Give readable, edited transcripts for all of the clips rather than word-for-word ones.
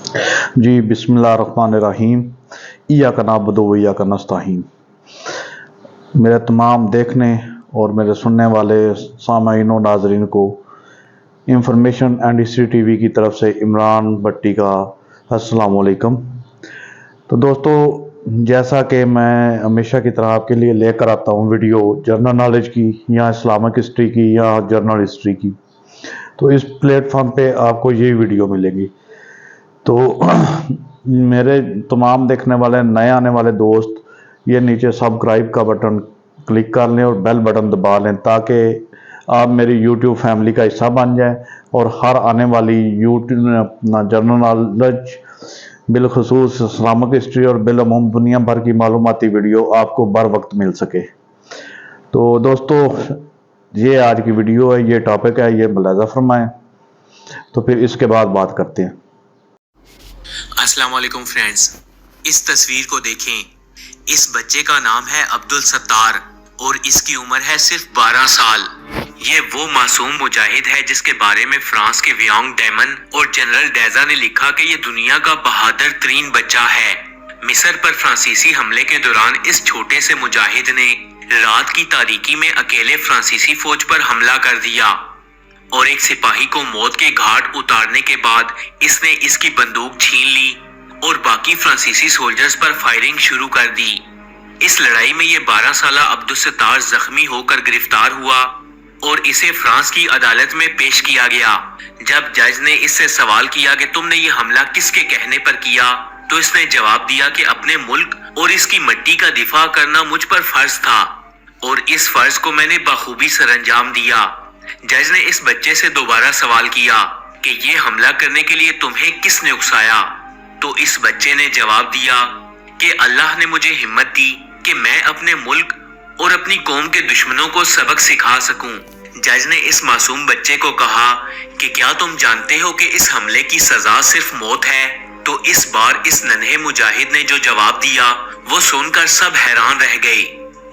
जी बिस्मिल्लाहिर्रहमानिर्रहीम। इय्याका नअबुदु व इय्याका नस्तईन। मेरे तमाम देखने और मेरे सुनने वाले सामाईन और नाजरीन को इंफॉर्मेशन एंड हिस्ट्री टीवी की तरफ से इमरान भट्टी का अस्सलाम वालेकुम। तो दोस्तों, जैसा कि मैं हमेशा की तरह आपके लिए लेकर आता हूँ वीडियो जनरल नॉलेज की या इस्लामिक हिस्ट्री की या जर्नल हिस्ट्री की, तो इस प्लेटफॉर्म पे आपको यही वीडियो मिलेगी। तो मेरे तमाम देखने वाले नए आने वाले दोस्त ये नीचे सब्सक्राइब का बटन क्लिक कर लें और बेल बटन दबा लें ताकि आप मेरी यूट्यूब फैमिली का हिस्सा बन जाएं और हर आने वाली यूट्यूब अपना जनरल नॉलेज बिलखसूस इस्लामिक हिस्ट्री और बिलअमूम दुनिया भर की मालूमाती वीडियो आपको बर वक्त मिल सके। तो दोस्तों, ये आज की वीडियो है, ये टॉपिक है, ये मुलाज़ा फरमाएं। तो फिर इसके बाद बात करते हैं। अस्सलाम वालेकुम फ्रेंड्स, इस तस्वीर को देखें। इस बच्चे का नाम है अब्दुल सत्तार और इसकी उम्र है सिर्फ 12 साल। ये वो मासूम मुजाहिद है जिसके बारे में फ्रांस के वियांग डेमन और जनरल डेजा ने लिखा कि ये दुनिया का बहादुर तरीन बच्चा है। मिस्र पर फ्रांसीसी हमले के दौरान इस छोटे से मुजाहिद ने रात की तारीकी में अकेले फ्रांसीसी फौज पर हमला कर दिया और एक सिपाही को मौत के घाट उतारने के बाद इसने इसकी बंदूक छीन ली और बाकी फ्रांसीसी सोल्जर्स पर फायरिंग शुरू कर दी। इस लड़ाई में ये 12 साला अब्दुल सत्तार जख्मी होकर गिरफ्तार हुआ और इसे फ्रांस की अदालत में पेश किया गया। जब जज ने इससे सवाल किया कि तुमने ये हमला किसके कहने पर किया, तो इसने जवाब दिया कि अपने मुल्क और इसकी मिट्टी का दिफा करना मुझ पर फर्ज था और इस फर्ज को मैंने बखूबी सरअंजाम दिया। जज ने इस बच्चे से दोबारा सवाल किया कि ये हमला करने के लिए तुम्हें किसने उकसाया, तो इस बच्चे ने जवाब दिया कि अल्लाह ने मुझे हिम्मत दी कि मैं अपने मुल्क और अपनी कौम के दुश्मनों को सबक सिखा सकूं। जज ने इस मासूम बच्चे को कहा कि क्या तुम जानते हो कि इस हमले की सजा सिर्फ मौत है? तो इस बार इस नन्हे मुजाहिद ने जो जवाब दिया वो सुनकर सब हैरान रह गए।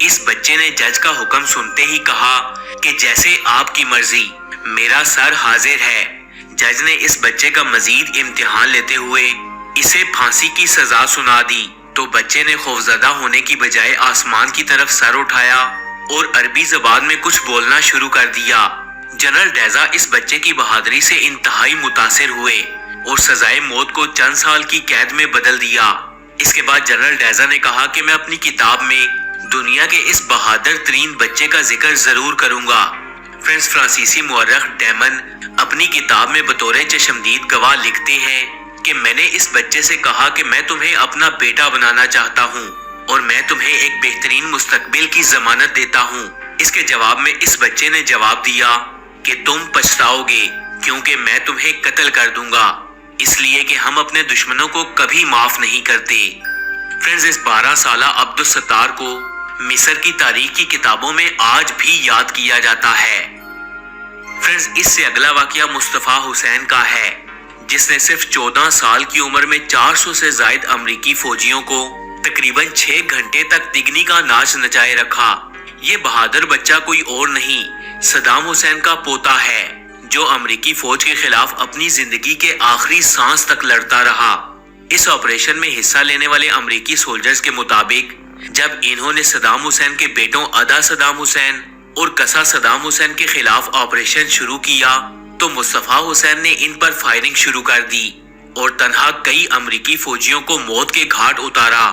इस बच्चे ने जज का हुक्म सुनते ही कहा कि जैसे आपकी मर्जी, मेरा सर हाजिर है। जज ने इस बच्चे का मजीद इम्तिहान लेते हुए इसे फांसी की सजा सुना दी। तो बच्चे ने खौफजदा होने की बजाय आसमान की तरफ सर उठाया और अरबी जबान में कुछ बोलना शुरू कर दिया। जनरल डेजा इस बच्चे की बहादुरी से इंतहाई मुतासिर हुए और सजाए मौत को चंद साल की कैद में बदल दिया। इसके बाद जनरल डेजा ने कहा कि मैं अपनी किताब में दुनिया के इस बहादुर तरीन बच्चे का जिक्र जरूर करूंगा। फ्रेंड्स, फ्रांसीसी मुअर्रिख डेमन अपनी किताब में बतौर चशमदीद गवाह लिखते हैं कि मैंने इस बच्चे से कहा कि मैं तुम्हें अपना बेटा बनाना चाहता हूँ और मैं तुम्हें एक बेहतरीन मुस्तकबिल की जमानत देता हूँ। इसके जवाब में इस बच्चे ने जवाब दिया कि तुम पछताओगे क्योंकि मैं तुम्हें कत्ल कर दूंगा, इसलिए कि हम अपने दुश्मनों को कभी माफ नहीं करते। फ्रेंड्स, इस 12 साला अब्दुल सत्तार को मिस्र की तारीख की किताबों में आज भी याद किया जाता है। फ्रेंड्स, इससे अगला वाकया मुस्तफा हुसैन का है, जिसने सिर्फ 14 साल की उम्र में 400 से ज्यादा अमरीकी फौजियों को तकरीबन 6 घंटे तक तिगनी का नाच नचाए रखा। ये बहादुर बच्चा कोई और नहीं, सद्दाम हुसैन का पोता है, जो अमरीकी फौज के खिलाफ अपनी जिंदगी के आखिरी सांस तक लड़ता रहा। इस ऑपरेशन में हिस्सा लेने वाले अमरीकी सोल्जर्स के मुताबिक जब इन्होंने सद्दाम हुसैन के बेटों अदा सद्दाम हुसैन और कसा सद्दाम हुसैन के खिलाफ ऑपरेशन शुरू किया, तो मुस्तफा हुसैन ने इन पर फायरिंग शुरू कर दी और तन्हा कई अमरीकी फौजियों को मौत के घाट उतारा।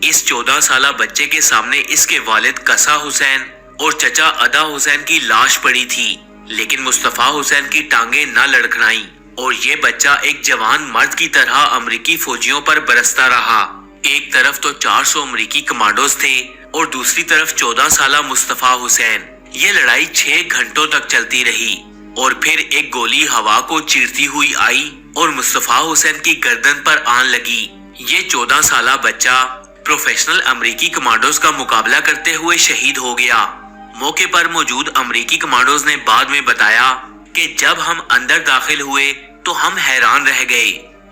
इस 14 साला बच्चे के सामने इसके वालिद कसा हुसैन और चचा अदा हुसैन की लाश पड़ी थी, लेकिन मुस्तफा हुसैन की टांगे न लड़खड़ाई और ये बच्चा एक जवान मर्द की तरह अमरीकी फौजियों पर बरसता रहा। एक तरफ तो 400 अमरीकी कमांडोज थे और दूसरी तरफ 14 साला मुस्तफा हुसैन। ये लड़ाई 6 घंटों तक चलती रही और फिर एक गोली हवा को चीरती हुई आई और मुस्तफा हुसैन की गर्दन पर आन लगी। ये 14 साला बच्चा प्रोफेशनल अमरीकी कमांडोज का मुकाबला करते हुए शहीद हो गया। मौके पर मौजूद अमरीकी कमांडोज ने बाद में बताया कि जब हम अंदर दाखिल हुए तो हम हैरान रह गए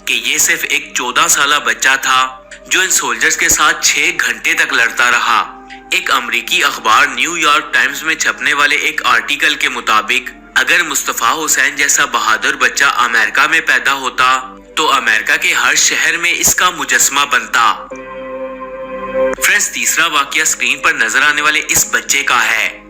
कि ये सिर्फ एक 14 साला बच्चा था जो इन सोल्जर्स के साथ 6 घंटे तक लड़ता रहा। एक अमरीकी अखबार न्यूयॉर्क टाइम्स में छपने वाले एक आर्टिकल के मुताबिक अगर मुस्तफा हुसैन जैसा बहादुर बच्चा अमेरिका में पैदा होता تو امریکہ کے ہر شہر میں اس کا مجسمہ بنتا۔ فرینڈز، تیسرا واقعہ اسکرین پر نظر آنے والے اس بچے کا ہے۔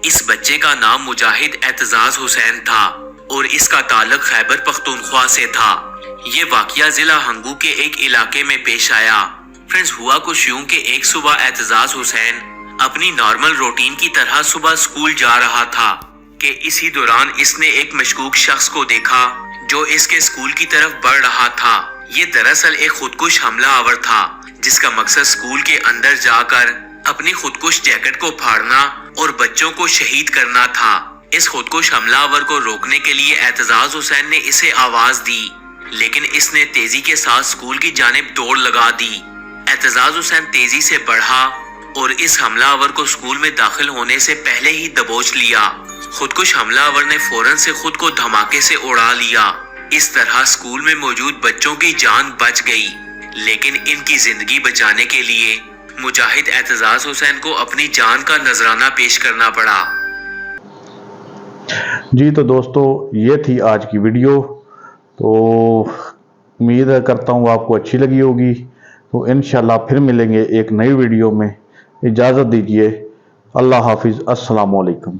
اس بچے کا نام مجاہد اعتزاز حسین تھا اور اس کا تعلق خیبر پختونخوا سے تھا۔ یہ واقعہ ضلع ہنگو کے ایک علاقے میں پیش آیا۔ فرینڈز، ہوا کچھ یوں کہ ایک صبح اعتزاز حسین اپنی نارمل روٹین کی طرح صبح اسکول جا رہا تھا کہ اسی دوران اس نے ایک مشکوک شخص کو دیکھا جو اس کے اسکول کی طرف بڑھ رہا تھا۔ یہ دراصل ایک خودکش حملہ آور تھا جس کا مقصد اسکول کے اندر جا کر اپنی خودکش جیکٹ کو پھاڑنا اور بچوں کو شہید کرنا تھا۔ اس خودکش حملہ آور کو روکنے کے لیے اعتزاز حسین نے اسے آواز دی، لیکن اس نے تیزی کے ساتھ اسکول کی جانب دوڑ لگا دی۔ اعتزاز حسین تیزی سے بڑھا اور اس حملہ آور کو اسکول میں داخل ہونے سے پہلے ہی دبوچ لیا۔ خودکش حملہ آور نے فوراً سے خود کو دھماکے سے اڑا لیا۔ اس طرح اسکول میں موجود بچوں کی جان بچ گئی، لیکن ان کی زندگی بچانے کے لیے مجاہد اعتزاز حسین کو اپنی جان کا نذرانہ پیش کرنا پڑا۔ جی تو دوستو، یہ تھی آج کی ویڈیو۔ تو امید کرتا ہوں آپ کو اچھی لگی ہوگی۔ تو انشاءاللہ پھر ملیں گے ایک نئی ویڈیو میں۔ اجازت دیجیے، اللہ حافظ، السلام علیکم۔